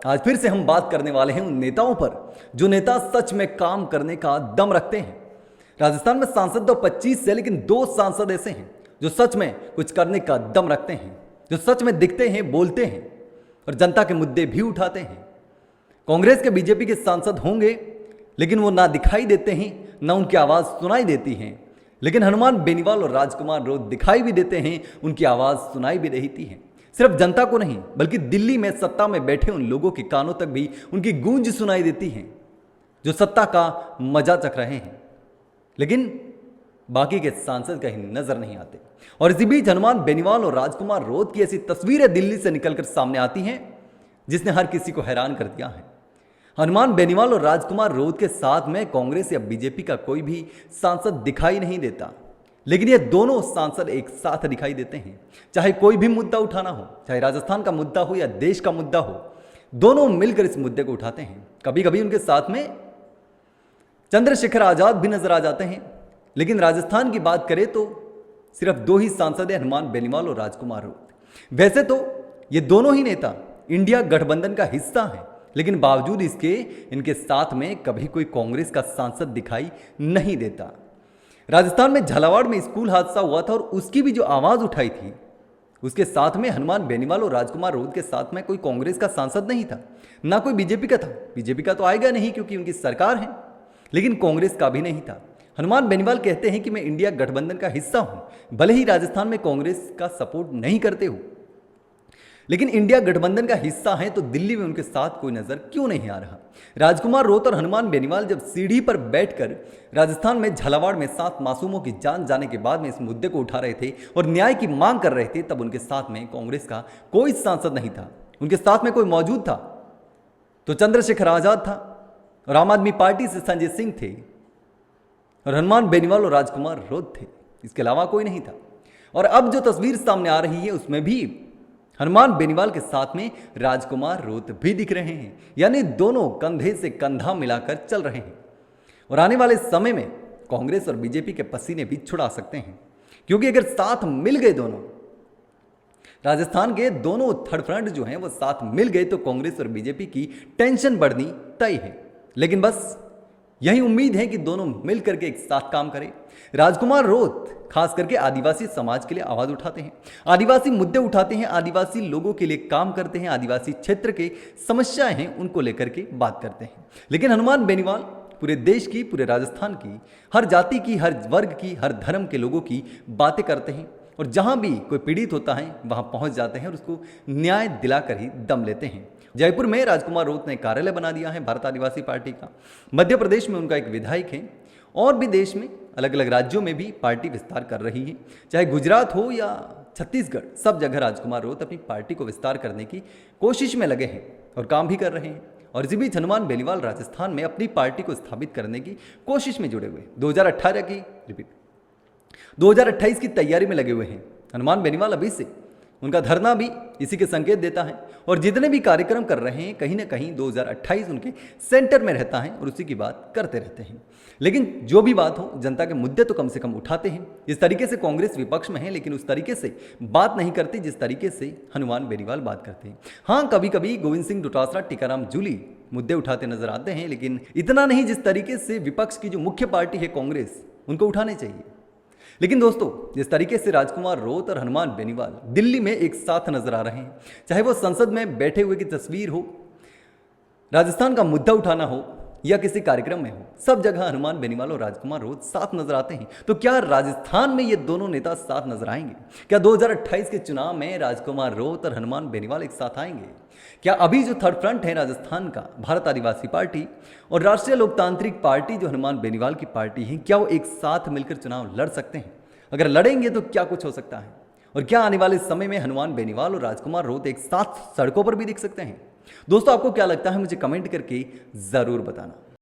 आज फिर से हम बात करने वाले हैं उन नेताओं पर जो नेता सच में काम करने का दम रखते हैं। राजस्थान में सांसद तो 25 है, लेकिन 2 सांसद ऐसे हैं जो सच में कुछ करने का दम रखते हैं, जो सच में दिखते हैं, बोलते हैं और जनता के मुद्दे भी उठाते हैं। कांग्रेस के बीजेपी के सांसद होंगे, लेकिन वो ना दिखाई देते हैं, ना उनकी आवाज़ सुनाई देती है। लेकिन हनुमान बेनीवाल और राजकुमार रोत दिखाई भी देते हैं, उनकी आवाज़ सुनाई भी देती है। सिर्फ जनता को नहीं, बल्कि दिल्ली में सत्ता में बैठे उन लोगों के कानों तक भी उनकी गूंज सुनाई देती है, जो सत्ता का मजा चख रहे हैं, लेकिन बाकी के सांसद कहीं नजर नहीं आते। और इसी बीच हनुमान बेनीवाल और राजकुमार रोत की ऐसी तस्वीरें दिल्ली से निकलकर सामने आती हैं जिसने हर किसी को हैरान कर दिया है। हनुमान बेनीवाल और राजकुमार रोत के साथ में कांग्रेस या बीजेपी का कोई भी सांसद दिखाई नहीं देता, लेकिन ये दोनों सांसद एक साथ दिखाई देते हैं। चाहे कोई भी मुद्दा उठाना हो, चाहे राजस्थान का मुद्दा हो या देश का मुद्दा हो, दोनों मिलकर इस मुद्दे को उठाते हैं। कभी कभी उनके साथ में चंद्रशेखर आजाद भी नजर आ जाते हैं, लेकिन राजस्थान की बात करें तो सिर्फ 2 ही सांसद हैं, हनुमान बेनीवाल और राजकुमार रोत। वैसे तो ये दोनों ही नेता इंडिया गठबंधन का हिस्सा हैं, लेकिन बावजूद इसके इनके साथ में कभी कोई कांग्रेस का सांसद दिखाई नहीं देता। राजस्थान में झालावाड़ में स्कूल हादसा हुआ था और उसकी भी जो आवाज उठाई थी, उसके साथ में हनुमान बेनीवाल और राजकुमार रोत के साथ में कोई कांग्रेस का सांसद नहीं था, ना कोई बीजेपी का था। बीजेपी का तो आएगा नहीं क्योंकि उनकी सरकार है, लेकिन कांग्रेस का भी नहीं था। हनुमान बेनीवाल कहते हैं कि मैं इंडिया गठबंधन का हिस्सा हूं, भले ही राजस्थान में कांग्रेस का सपोर्ट नहीं करते हो, लेकिन इंडिया गठबंधन का हिस्सा है तो दिल्ली में उनके साथ कोई नजर क्यों नहीं आ रहा। राजकुमार रोत और हनुमान बेनीवाल जब सीढ़ी पर बैठकर राजस्थान में झालावाड़ में 7 मासूमों की जान जाने के बाद में इस मुद्दे को उठा रहे थे और न्याय की मांग कर रहे थे, तब उनके साथ में कांग्रेस का कोई सांसद नहीं था। उनके साथ में कोई मौजूद था तो चंद्रशेखर आजाद था और आम आदमी पार्टी से संजय सिंह थे और हनुमान बेनीवाल और राजकुमार रोत थे, इसके अलावा कोई नहीं था। और अब जो तस्वीर सामने आ रही है उसमें भी हनुमान बेनीवाल के साथ में राजकुमार रोत भी दिख रहे हैं, यानी दोनों कंधे से कंधा मिलाकर चल रहे हैं। और आने वाले समय में कांग्रेस और बीजेपी के पसीने भी छुड़ा सकते हैं, क्योंकि अगर साथ मिल गए दोनों, राजस्थान के दोनों थर्ड फ्रंट जो हैं वो साथ मिल गए तो कांग्रेस और बीजेपी की टेंशन बढ़नी तय है। लेकिन बस यही उम्मीद है कि दोनों मिलकर के एक साथ काम करें। राजकुमार रोत खास करके आदिवासी समाज के लिए आवाज उठाते हैं, आदिवासी मुद्दे उठाते हैं, आदिवासी लोगों के लिए काम करते हैं, आदिवासी क्षेत्र के समस्याएं हैं उनको लेकर के बात करते हैं। लेकिन हनुमान बेनीवाल पूरे देश की, पूरे राजस्थान की, हर जाति की, हर वर्ग की, हर धर्म के लोगों की बातें करते हैं और जहां भी कोई पीड़ित होता है वहां पहुंच जाते हैं और उसको न्याय दिलाकर ही दम लेते हैं। जयपुर में राजकुमार रोत ने कार्यालय बना दिया है भारत आदिवासी पार्टी का, मध्य प्रदेश में उनका एक विधायक है और भी देश में अलग अलग राज्यों में भी पार्टी विस्तार कर रही है। चाहे गुजरात हो या छत्तीसगढ़, सब जगह राजकुमार रोत अपनी पार्टी को विस्तार करने की कोशिश में लगे हैं और काम भी कर रहे हैं। और इसी बीच हनुमान बेनीवाल राजस्थान में अपनी पार्टी को स्थापित करने की कोशिश में जुड़े हुए 2028 की तैयारी में लगे हुए हैं। हनुमान बेनीवाल अभी से, उनका धरना भी इसी के संकेत देता है और जितने भी कार्यक्रम कर रहे हैं कहीं ना कहीं 2028 उनके सेंटर में रहता है और उसी की बात करते रहते हैं। लेकिन जो भी बात हो, जनता के मुद्दे तो कम से कम उठाते हैं। इस तरीके से कांग्रेस विपक्ष में है, लेकिन उस तरीके से बात नहीं करती जिस तरीके से हनुमान बेनीवाल बात करते हैं। हाँ, कभी कभी गोविंद सिंह डोटासरा, टीकाराम जूली मुद्दे उठाते नजर आते हैं, लेकिन इतना नहीं जिस तरीके से विपक्ष की जो मुख्य पार्टी है कांग्रेस, उनको उठाने चाहिए। लेकिन दोस्तों, जिस तरीके से राजकुमार रोत और हनुमान बेनीवाल दिल्ली में एक साथ नजर आ रहे हैं, चाहे वो संसद में बैठे हुए की तस्वीर हो, राजस्थान का मुद्दा उठाना हो या किसी कार्यक्रम में हो, सब जगह हनुमान बेनीवाल और राजकुमार रोत साथ नजर आते हैं। तो क्या राजस्थान में ये दोनों नेता साथ नजर आएंगे? क्या 2028 के चुनाव में राजकुमार रोत और हनुमान बेनीवाल एक साथ आएंगे? क्या अभी जो थर्ड फ्रंट है राजस्थान का, भारत आदिवासी पार्टी और राष्ट्रीय लोकतांत्रिक पार्टी जो हनुमान बेनीवाल की पार्टी है, क्या वो एक साथ मिलकर चुनाव लड़ सकते हैं? अगर लड़ेंगे तो क्या कुछ हो सकता है? और क्या आने वाले समय में हनुमान बेनीवाल और राजकुमार रोत एक साथ सड़कों पर भी दिख सकते हैं? दोस्तों, आपको क्या लगता है मुझे कमेंट करके जरूर बताना।